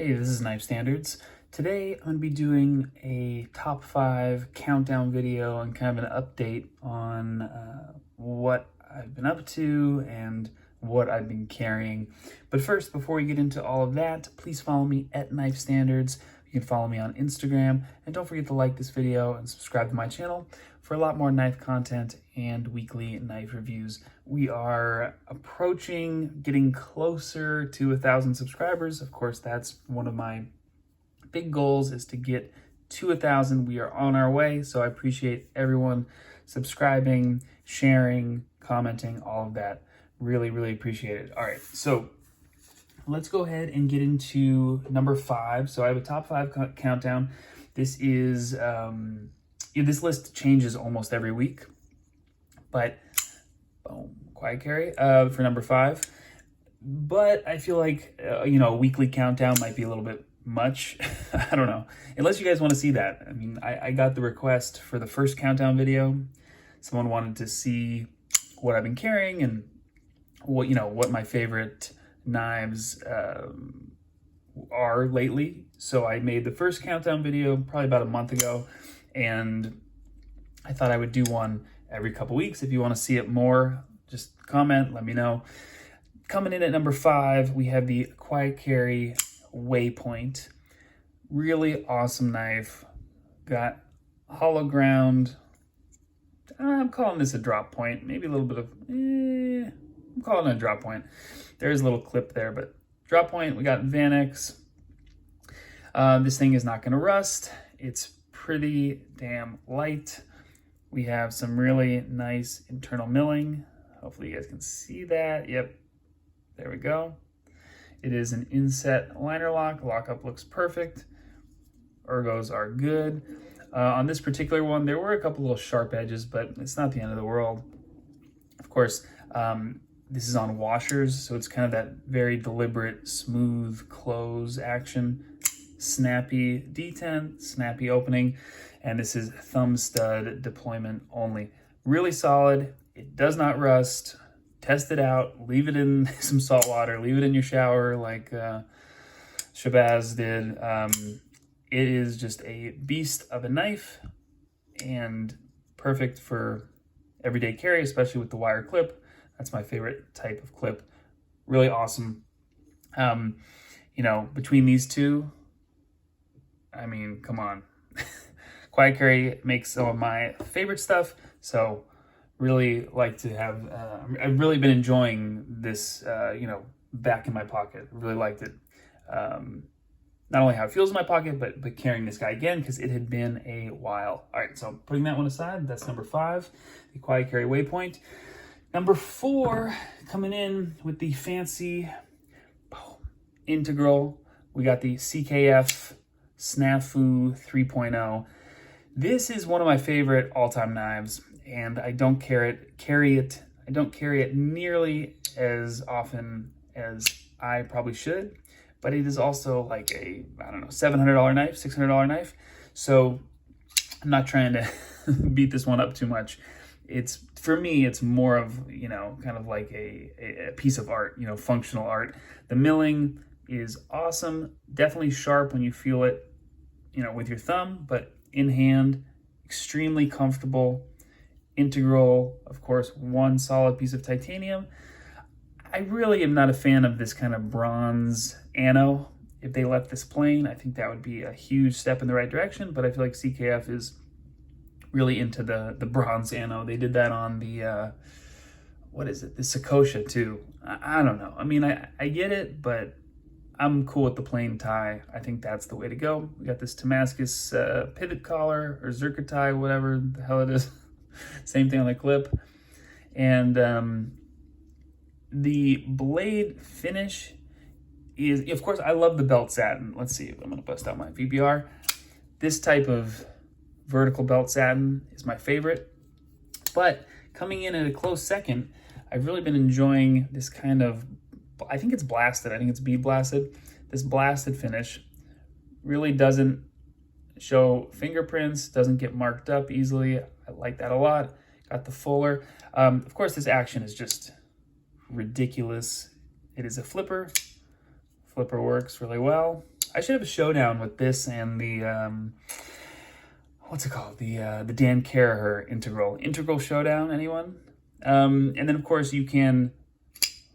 Hey, this is Knife Standards. Today I'm going to be doing a top 5 countdown video and kind of an update on what I've been up to and what I've been carrying. But first, before we get into all of that, please follow me at Knife Standards. You can follow me on Instagram, and don't forget to like this video and subscribe to my channel for a lot more knife content and weekly knife reviews. We are approaching, getting closer to 1,000 subscribers. Of course, that's one of my big goals, is to get to 1,000. We are on our way, so I appreciate everyone subscribing, sharing, commenting, all of that. Really, really appreciate it. All right, so let's go ahead and get into number 5. So I have a top 5 countdown. This is, this list changes almost every week, but boom, quiet carry for number 5. But I feel like, a weekly countdown might be a little bit much. I don't know, unless you guys want to see that. I mean, I got the request for the first countdown video. Someone wanted to see what I've been carrying and what my favorite knives are lately. So I made the first countdown video probably about a month ago, and I thought I would do one every couple weeks. If you want to see it more, just comment, let me know. Coming in at number 5, we have the Quiet Carry Waypoint. Really awesome knife. Got hollow ground. I'm calling this a drop point. Maybe a little bit of, I'm calling it a drop point. There's a little clip there, but drop point. We got Vanex. This thing is not going to rust. It's pretty damn light. We have some really nice internal milling. Hopefully you guys can see that. Yep, there we go. It is an inset liner lock. Lockup looks perfect. Ergos are good. On this particular one, there were a couple little sharp edges, but it's not the end of the world. Of course, this is on washers, so it's kind of that very deliberate, smooth close action. Snappy detent, snappy opening, and this is thumb stud deployment only. Really solid. It does not rust. Test it out. Leave it in some salt water. Leave it in your shower like Shabazz did. It is just a beast of a knife and perfect for everyday carry, especially with the wire clip. That's my favorite type of clip. Really awesome. Between these two, I mean, come on. Quiet Carry makes some of my favorite stuff, so really like to have, I've really been enjoying this, back in my pocket. Really liked it. Not only how it feels in my pocket, but carrying this guy again, because it had been a while. All right, so putting that one aside, that's number 5, the Quiet Carry Waypoint. Number 4, coming in with the fancy integral, we got the CKF Snafu 3.0. This is one of my favorite all-time knives, and I don't carry it nearly as often as I probably should, but it is also like a, I don't know, $700 knife, $600 knife. So I'm not trying to beat this one up too much. For me, it's more of, kind of like a piece of art, functional art. The milling is awesome, definitely sharp when you feel it, with your thumb, but in hand, extremely comfortable. Integral, of course, one solid piece of titanium. I really am not a fan of this kind of bronze ano. If they left this plain, I think that would be a huge step in the right direction, but I feel like CKF is really into the bronze ano. They did that on the, the Sakosha too. I don't know. I mean, I get it, but I'm cool with the plain tie. I think that's the way to go. We got this Damascus pivot collar or zircotai, whatever the hell it is. Same thing on the clip. And the blade finish is, of course, I love the belt satin. Let's see, I'm gonna bust out my VBR. This type of vertical belt satin is my favorite. But coming in at a close second, I've really been enjoying this kind of, I think it's blasted. I think it's bead blasted. This blasted finish really doesn't show fingerprints, doesn't get marked up easily. I like that a lot. Got the fuller. Of course, this action is just ridiculous. It is a flipper. Flipper works really well. I should have a showdown with this and the what's it called? The Dan Caraher integral showdown. Anyone? And then of course you can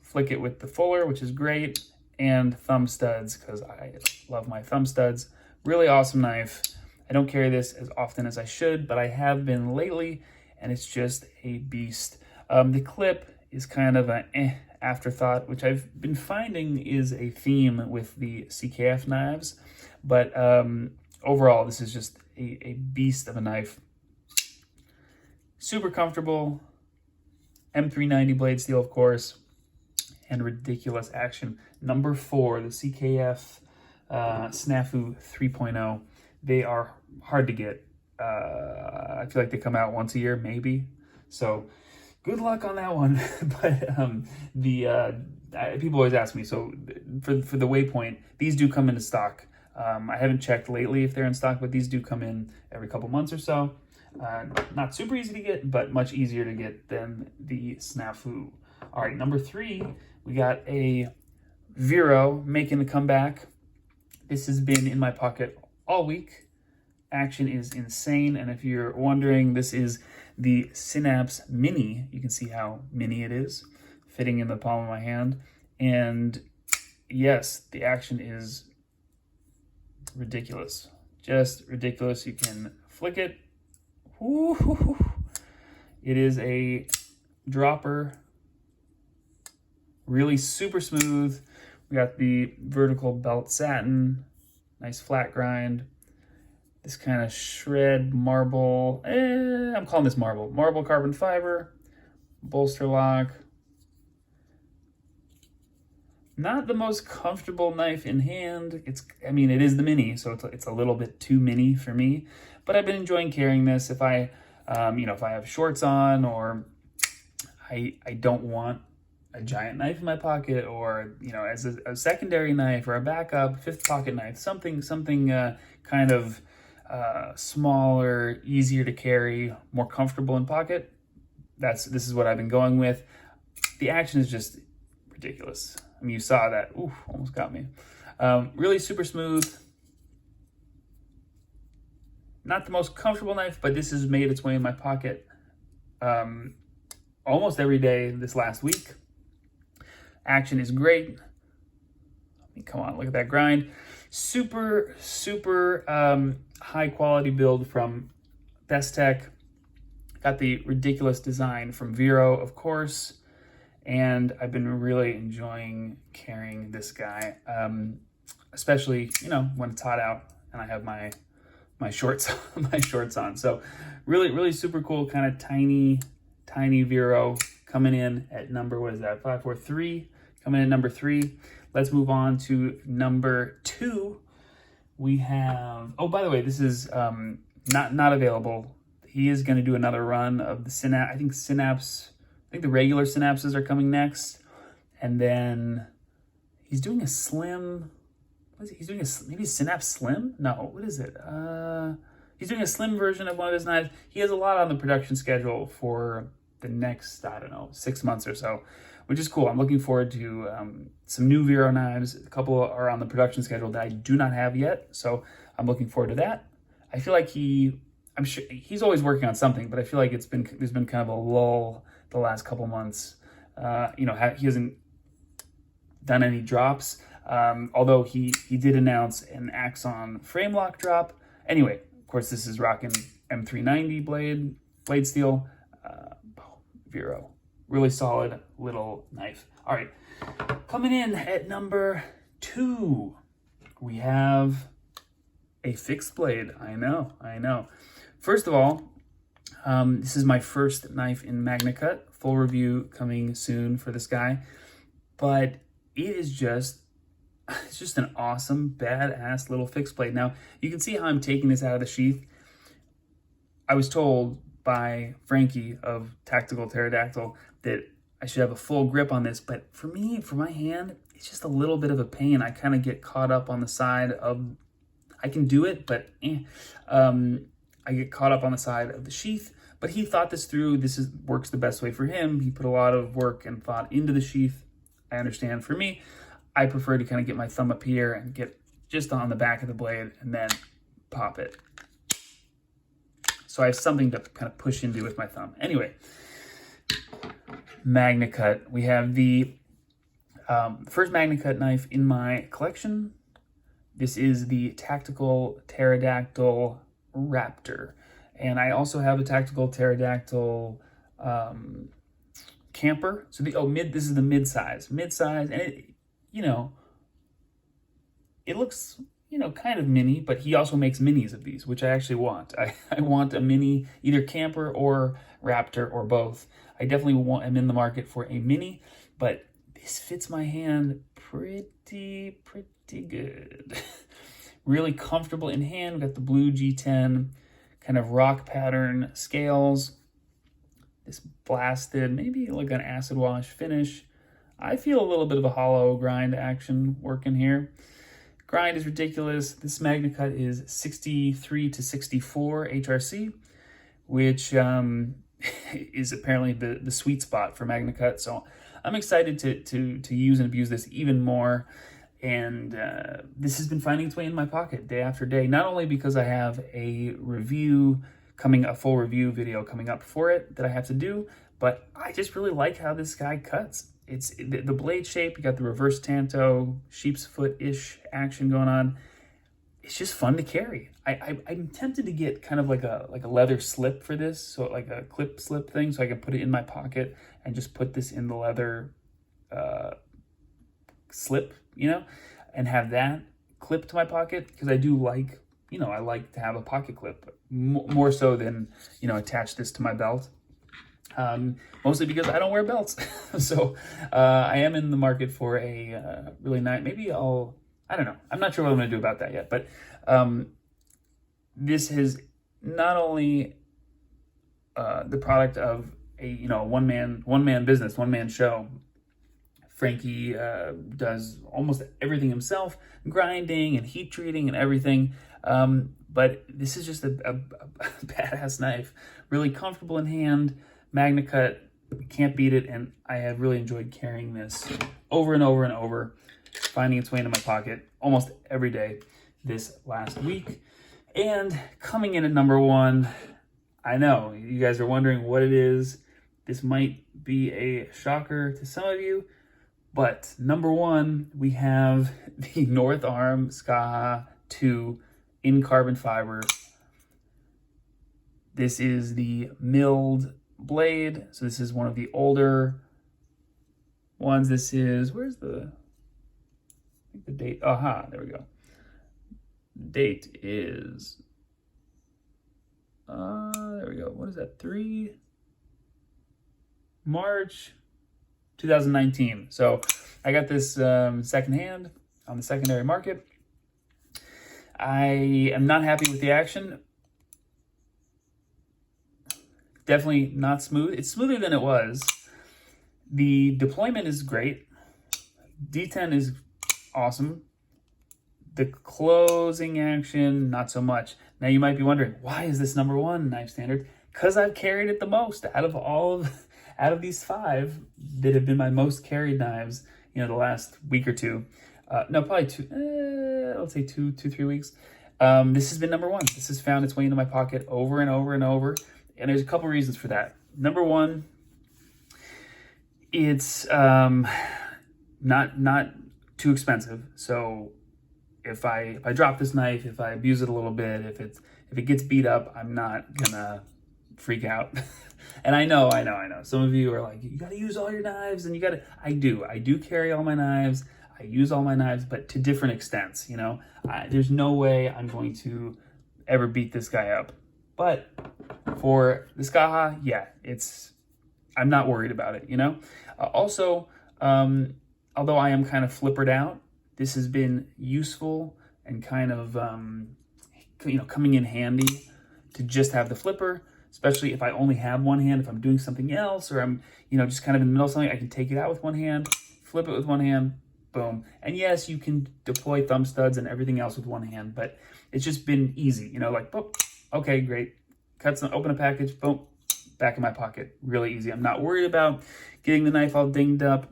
flick it with the fuller, which is great, and thumb studs, because I love my thumb studs. Really awesome knife. I don't carry this as often as I should, but I have been lately, and it's just a beast. The clip is kind of an afterthought, which I've been finding is a theme with the CKF knives, but overall, this is just a beast of a knife. Super comfortable, M390 blade steel, of course, and ridiculous action. Number 4, the CKF Snafu 3.0. They are hard to get. I feel like they come out once a year, maybe. So good luck on that one. But people always ask me, so for the Waypoint, these do come into stock. I haven't checked lately if they're in stock, but these do come in every couple months or so. Not super easy to get, but much easier to get than the Snafu. All right, number 3, we got a Voro making a comeback. This has been in my pocket all week. Action is insane, and if you're wondering, this is the Synapse Mini. You can see how mini it is, fitting in the palm of my hand. And yes, the action is ridiculous. Just ridiculous. You can flick it. Woo-hoo-hoo. It is a dropper. Really super smooth. We got the vertical belt satin. Nice flat grind. This kind of shred marble. I'm calling this marble. Marble carbon fiber. Bolster lock. Not the most comfortable knife in hand. It is the mini, so it's a little bit too mini for me. But I've been enjoying carrying this. If I, if I have shorts on, or I don't want a giant knife in my pocket, or as a secondary knife or a backup, 5th pocket knife, something kind of smaller, easier to carry, more comfortable in pocket. This is what I've been going with. The action is just ridiculous. I mean, you saw that. Ooh, almost got me. Really super smooth. Not the most comfortable knife, but this has made its way in my pocket almost every day this last week. Action is great. I mean, come on, look at that grind. Super, super high quality build from Best Tech. Got the ridiculous design from Voro, of course. And I've been really enjoying carrying this guy, especially, when it's hot out and I have my shorts on. So really, really super cool, kind of tiny Voro coming in at number, what is that, 543, coming in number 3. Let's move on to number 2. We have, oh, by the way, this is not available. He is going to do another run of the Synapse. I think the regular Synapses are coming next. And then he's doing a slim, what is it? He's doing maybe a Synapse Slim? No, what is it? He's doing a slim version of one of his knives. He has a lot on the production schedule for the next, 6 months or so, which is cool. I'm looking forward to some new Voro knives. A couple are on the production schedule that I do not have yet, so I'm looking forward to that. I feel like I'm sure he's always working on something, but I feel like there's been kind of a lull the last couple months. He hasn't done any drops, although he did announce an Axon frame lock drop. Anyway, of course, this is rocking M390 blade steel. Voro. Really solid little knife. All right, coming in at number 2, we have a fixed blade. I know. First of all, this is my first knife in MagnaCut. Full review coming soon for this guy. But it's just an awesome, badass little fixed blade. Now, you can see how I'm taking this out of the sheath. I was told by Frankie of Tactical Pterodactyl that I should have a full grip on this, but for me, for my hand, it's just a little bit of a pain. I kind of get caught up on the side of, I can do it, but I get caught up on the side of the sheath. But he thought this through. Works the best way for him. He put a lot of work and thought into the sheath. I understand. For me, I prefer to kind of get my thumb up here and get just on the back of the blade and then pop it. So I have something to kind of push into with my thumb. Anyway, MagnaCut. We have the first MagnaCut knife in my collection. This is the Tactical Pterodactyl Raptor. And I also have a Tactical Pterodactyl Camper. So this is the mid-size, and it, it looks, kind of mini, but he also makes minis of these, which I actually want. I want a mini, either Camper or Raptor or both. I definitely am in the market for a mini, but this fits my hand pretty good. Really comfortable in hand. We've got the blue G10 kind of rock pattern scales. This blasted, maybe like an acid wash finish. I feel a little bit of a hollow grind action working here. Grind is ridiculous. This MagnaCut is 63 to 64 HRC, which is apparently the sweet spot for MagnaCut. So I'm excited to use and abuse this even more. And this has been finding its way in my pocket day after day, not only because I have a full review video coming up for it that I have to do, but I just really like how this guy cuts. It's the blade shape. You got the reverse tanto, sheep's foot-ish action going on. It's just fun to carry. I'm tempted to get kind of like a leather slip for this, so like a clip slip thing, so I can put it in my pocket and just put this in the leather slip, and have that clip to my pocket, because I do like, I like to have a pocket clip more so than, attach this to my belt. Mostly because I don't wear belts. So I am in the market for a really nice, I don't know. I'm not sure what I'm going to do about that yet, but this is not only the product of a, one-man business, one-man show. Frankie does almost everything himself, grinding and heat treating and everything. But this is just a badass knife, really comfortable in hand. MagnaCut, can't beat it, and I have really enjoyed carrying this over and over and over, finding its way into my pocket almost every day this last week. And coming in at number one, I know you guys are wondering what it is. This might be a shocker to some of you, but number one, we have the Arm Ska II in carbon fiber. This is the milled blade. So this is one of the older ones. This is, where's the date? Aha, there we go. Date is, there we go. What is that? March 2019. So I got this secondhand on the secondary market. I am not happy with the action. Definitely not smooth. It's smoother than it was. The deployment is great. D10 is awesome. The closing action, not so much. Now you might be wondering, why is this number one knife standard? Because I've carried it the most out of these 5 that have been my most carried knives, the last week or two. No, probably 2, let's say 2-3 weeks. This has been number one. This has found its way into my pocket over and over and over. And there's a couple reasons for that. Number one, it's not too expensive. So if I drop this knife, if I abuse it a little bit, if it gets beat up, I'm not gonna freak out. And I know. Some of you are like, you gotta use all your knives, and I do carry all my knives. I use all my knives, but to different extents, there's no way I'm going to ever beat this guy up. But for the Ska, yeah, I'm not worried about it, Also, although I am kind of flippered out, this has been useful and kind of, coming in handy to just have the flipper, especially if I only have one hand. If I'm doing something else, or I'm, just kind of in the middle of something, I can take it out with one hand, flip it with one hand, boom. And yes, you can deploy thumb studs and everything else with one hand, but it's just been easy, like, boop, okay, great. Open a package, boom, back in my pocket. Really easy. I'm not worried about getting the knife all dinged up.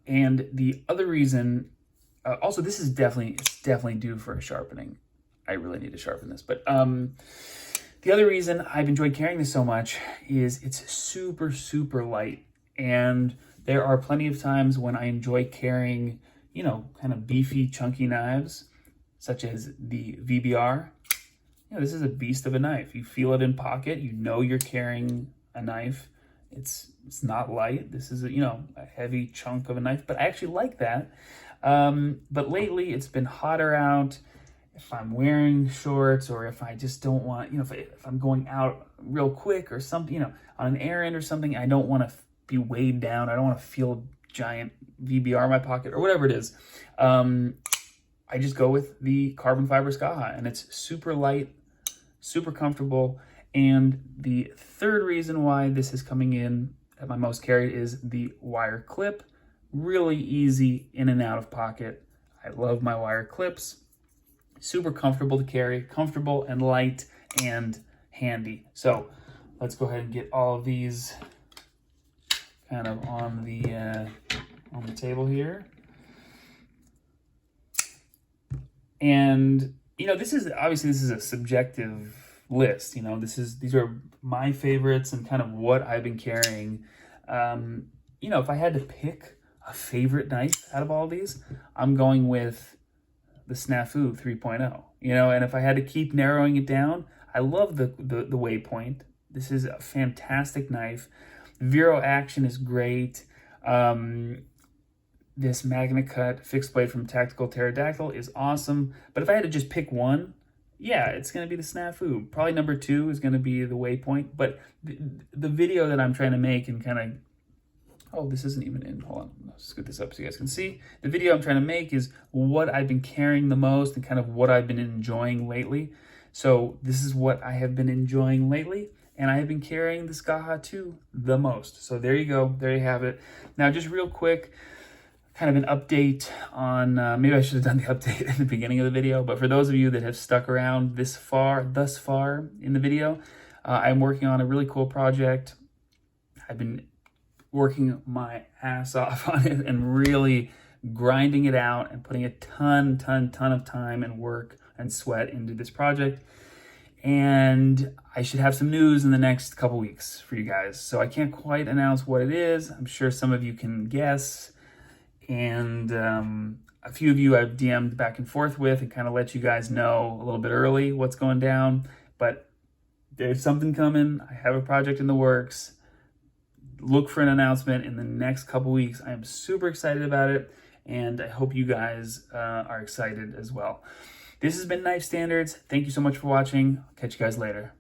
And the other reason Also, this is definitely due for a sharpening. I really need to sharpen this. But the other reason I've enjoyed carrying this so much is it's super, super light. And there are plenty of times when I enjoy carrying, you know, kind of beefy, chunky knives, such as the VBR. You know, this is a beast of a knife. You feel it in pocket. You know you're carrying a knife. It's not light. This is, you know, a heavy chunk of a knife, but I actually like that. But lately it's been hotter out. If I'm wearing shorts, or if I just don't want, you know, if I'm going out real quick or something, you know, on an errand or something, I don't want to be weighed down. I don't want to feel a giant VBR in my pocket or whatever it is. I just go with the carbon fiber Ska, and it's super light, super comfortable. And the third reason why this is coming in at my most carried is the wire clip. Really easy in and out of pocket. I love my wire clips. Super comfortable to carry, comfortable and light and handy. So let's go ahead and get all of these kind of on the table here. And you know, this is a subjective list. You know, these are my favorites and kind of what I've been carrying. You know, if I had to pick a favorite knife out of all these, I'm going with the Snafu 3.0. You know, and if I had to keep narrowing it down, I love the Waypoint. This is a fantastic knife. Voro action is great. This MagnaCut fixed blade from Tactical Pterodactyl is awesome. But if I had to just pick one, yeah, it's going to be the Snafu. Probably number 2 is going to be the Waypoint. But the video that I'm trying to make and kind of... Oh, this isn't even in. Hold on. Let's scoot this up so you guys can see. The video I'm trying to make is what I've been carrying the most and kind of what I've been enjoying lately. So this is what I have been enjoying lately. And I have been carrying the Ska II the most. So there you go. There you have it. Now, just real quick, kind of an update on, maybe I should have done the update in the beginning of the video, but for those of you that have stuck around thus far in the video, I'm working on a really cool project. I've been working my ass off on it and really grinding it out and putting a ton of time and work and sweat into this project. And I should have some news in the next couple weeks for you guys. So I can't quite announce what it is. I'm sure some of you can guess. And a few of you I've DM'd back and forth with and kind of let you guys know a little bit early what's going down. But there's something coming. I have a project in the works. Look for an announcement in the next couple weeks. I am super excited about it, and I hope you guys are excited as well. This has been Knife Standards. Thank you so much for watching. I'll catch you guys later.